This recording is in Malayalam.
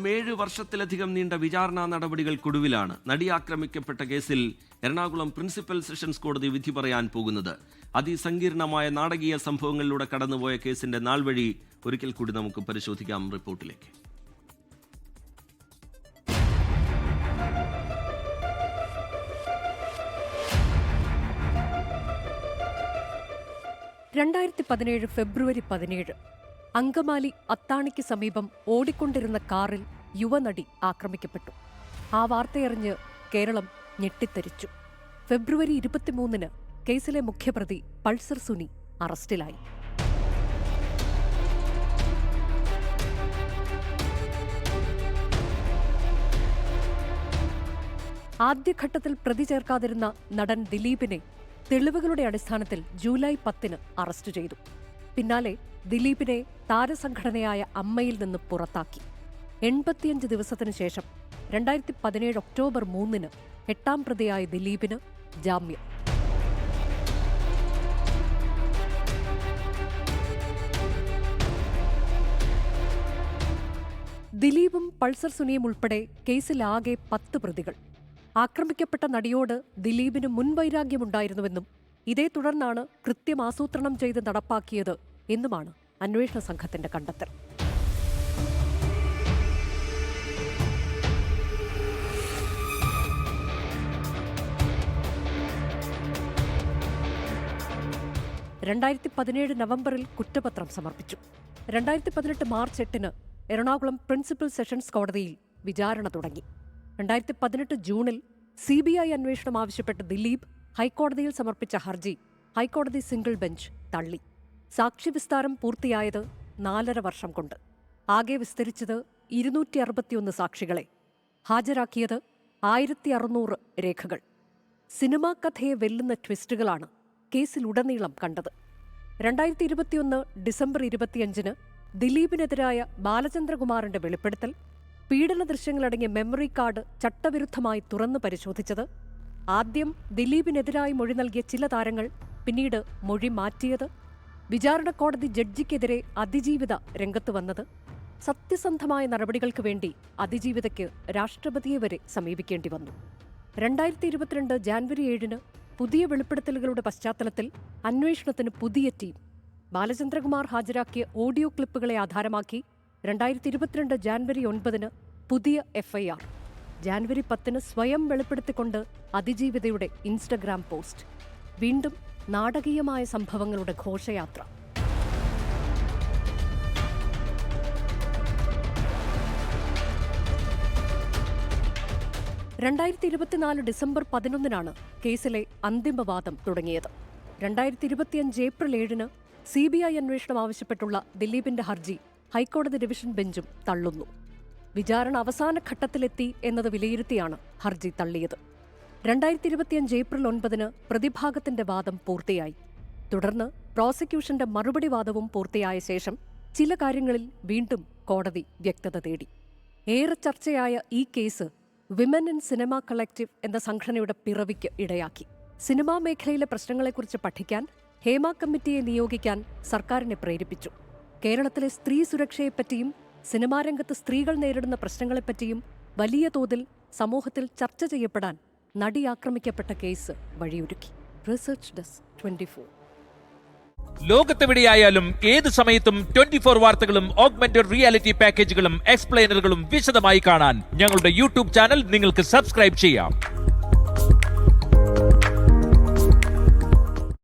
7 വർഷത്തിലധികം നീണ്ട വിചാരണാ നടപടികൾക്കൊടുവിലാണ് നടി ആക്രമിക്കപ്പെട്ട കേസിൽ എറണാകുളം പ്രിൻസിപ്പൽ സെഷൻസ് കോടതി വിധി പറയാൻ പോകുന്നത്. അതിസങ്കീർണമായ നാടകീയ സംഭവങ്ങളിലൂടെ കടന്നുപോയ കേസിന്റെ നാൾവഴി ഒരിക്കൽ കൂടി നമുക്ക് പരിശോധിക്കാം റിപ്പോർട്ടിലേക്ക്. ഫെബ്രുവരി 17 അങ്കമാലി അത്താണിക്ക് സമീപം ഓടിക്കൊണ്ടിരുന്ന കാറിൽ യുവനടി ആക്രമിക്കപ്പെട്ടു. ആ വാർത്തയറിഞ്ഞ് കേരളം ഞെട്ടിത്തരിച്ചു. ഫെബ്രുവരി 23 കേസിലെ മുഖ്യപ്രതി പൾസർ സുനി അറസ്റ്റിലായി. ആദ്യഘട്ടത്തിൽ പ്രതി ചേർക്കാതിരുന്ന നടൻ ദിലീപിനെ തെളിവുകളുടെ അടിസ്ഥാനത്തിൽ ജൂലൈ 10 അറസ്റ്റ് ചെയ്തു. പിന്നാലെ ദിലീപിനെ താരസംഘടനയായ അമ്മയിൽ നിന്ന് പുറത്താക്കി. 85 ദിവസത്തിനു ശേഷം 2017 ഒക്ടോബർ 3 8ാം പ്രതിയായ ദിലീപിന് ജാമ്യം. ദിലീപും പൾസർ സുനിയും ഉൾപ്പെടെ കേസിലാകെ 10 പ്രതികൾ. ആക്രമിക്കപ്പെട്ട നടിയോട് ദിലീപിന് മുൻവൈരാഗ്യമുണ്ടായിരുന്നുവെന്നും ഇതേ തുടർന്നാണ് കൃത്യം ആസൂത്രണം ചെയ്ത് നടപ്പാക്കിയത് എന്നുമാണ് അന്വേഷണ സംഘത്തിന്റെ കണ്ടെത്തൽ. നവംബറിൽ കുറ്റപത്രം സമർപ്പിച്ചു. 2018 മാർച്ച് 8 എറണാകുളം പ്രിൻസിപ്പൽ സെഷൻസ് കോടതിയിൽ വിചാരണ തുടങ്ങി. 2018 ജൂണിൽ CBI അന്വേഷണം ആവശ്യപ്പെട്ട് ദിലീപ് ഹൈക്കോടതിയിൽ സമർപ്പിച്ച ഹർജി ഹൈക്കോടതി സിംഗിൾ ബെഞ്ച് തള്ളി. സാക്ഷി വിസ്താരം പൂർത്തിയായത് 4.5 വർഷം കൊണ്ട്. ആകെ വിസ്തരിച്ചത് 261 സാക്ഷികളെ. ഹാജരാക്കിയത് 1600 രേഖകൾ. സിനിമാ കഥയെ വെല്ലുന്ന ട്വിസ്റ്റുകളാണ് കേസിലുടനീളം കണ്ടത്. 2021 ഡിസംബർ 25 ദിലീപിനെതിരായ ബാലചന്ദ്രകുമാറിന്റെ വെളിപ്പെടുത്തൽ, പീഡന ദൃശ്യങ്ങളടങ്ങിയ മെമ്മറി കാർഡ് ചട്ടവിരുദ്ധമായി തുറന്നു പരിശോധിച്ചത്, ആദ്യം ദിലീപിനെതിരായി മൊഴി നൽകിയ ചില താരങ്ങൾ പിന്നീട് മൊഴി മാറ്റിയത്, വിചാരണ കോടതി ജഡ്ജിക്കെതിരെ അതിജീവിത രംഗത്ത് വന്നത്, സത്യസന്ധമായ നടപടികൾക്ക് വേണ്ടി അതിജീവിതയ്ക്ക് രാഷ്ട്രപതിയെ വരെ സമീപിക്കേണ്ടി വന്നു. 2022 ജാനുവരി 7 പുതിയ വെളിപ്പെടുത്തലുകളുടെ പശ്ചാത്തലത്തിൽ അന്വേഷണത്തിന് പുതിയ ടീം. ബാലചന്ദ്രകുമാർ ഹാജരാക്കിയ ഓഡിയോ ക്ലിപ്പുകളെ ആധാരമാക്കി 2022 ജാനുവരി 9 പുതിയ FIR. ജാനുവരി 10 സ്വയം വെളിപ്പെടുത്തിക്കൊണ്ട് അതിജീവിതയുടെ ഇൻസ്റ്റഗ്രാം പോസ്റ്റ്. വീണ്ടും നാടകീയമായ സംഭവങ്ങളുടെ ഘോഷയാത്ര. ഡിസംബർ 11 കേസിലെ അന്തിമവാദം തുടങ്ങിയത്. 2025 ഏപ്രിൽ 7 CBI അന്വേഷണം ആവശ്യപ്പെട്ടുള്ള ദിലീപിന്റെ ഹർജി ഹൈക്കോടതി ഡിവിഷൻ ബെഞ്ചും തള്ളുന്നു. വിചാരണ അവസാന ഘട്ടത്തിലെത്തി എന്നത് വിലയിരുത്തിയാണ് ഹർജി തള്ളിയത്. 2025 ഏപ്രിൽ 9 പ്രതിഭാഗത്തിന്റെ വാദം പൂർത്തിയായി. തുടർന്ന് പ്രോസിക്യൂഷന്റെ മറുപടി വാദവും പൂർത്തിയായ ശേഷം ചില കാര്യങ്ങളിൽ വീണ്ടും കോടതി വ്യക്തത തേടി. ഏറെ ചർച്ചയായ ഈ case women in cinema collective എന്ന സംഘടനയുടെ പിറവിക്ക് ഇടയാക്കി. സിനിമാ മേഖലയിലെ പ്രശ്നങ്ങളെക്കുറിച്ച് പഠിക്കാൻ ഹേമ കമ്മിറ്റിയെ നിയോഗിക്കാൻ സർക്കാരിനെ പ്രേരിപ്പിച്ചു. കേരളത്തിലെ സ്ത്രീ സുരക്ഷയെപ്പറ്റിയും സിനിമാരംഗത്ത് സ്ത്രീകൾ നേരിടുന്ന പ്രശ്നങ്ങളെപ്പറ്റിയും വലിയ തോതിൽ സമൂഹത്തിൽ ചർച്ച ചെയ്യപ്പെടാൻ നടി ആക്രമിക്കപ്പെട്ട കേസ് വഴിയൊരുക്കി. Research desk 24. ലോകത്തെവിടെയായാലും ഏത് സമയത്തും 24 വാർത്തകളും ഓഗ്മെന്റഡ് റിയാലിറ്റി പാക്കേജുകളും എക്സ്പ്ലെയിനറുകളും വിശദമായി കാണാൻ ഞങ്ങളുടെ YouTube ചാനൽ നിങ്ങൾക്ക് സബ്സ്ക്രൈബ് ചെയ്യാം.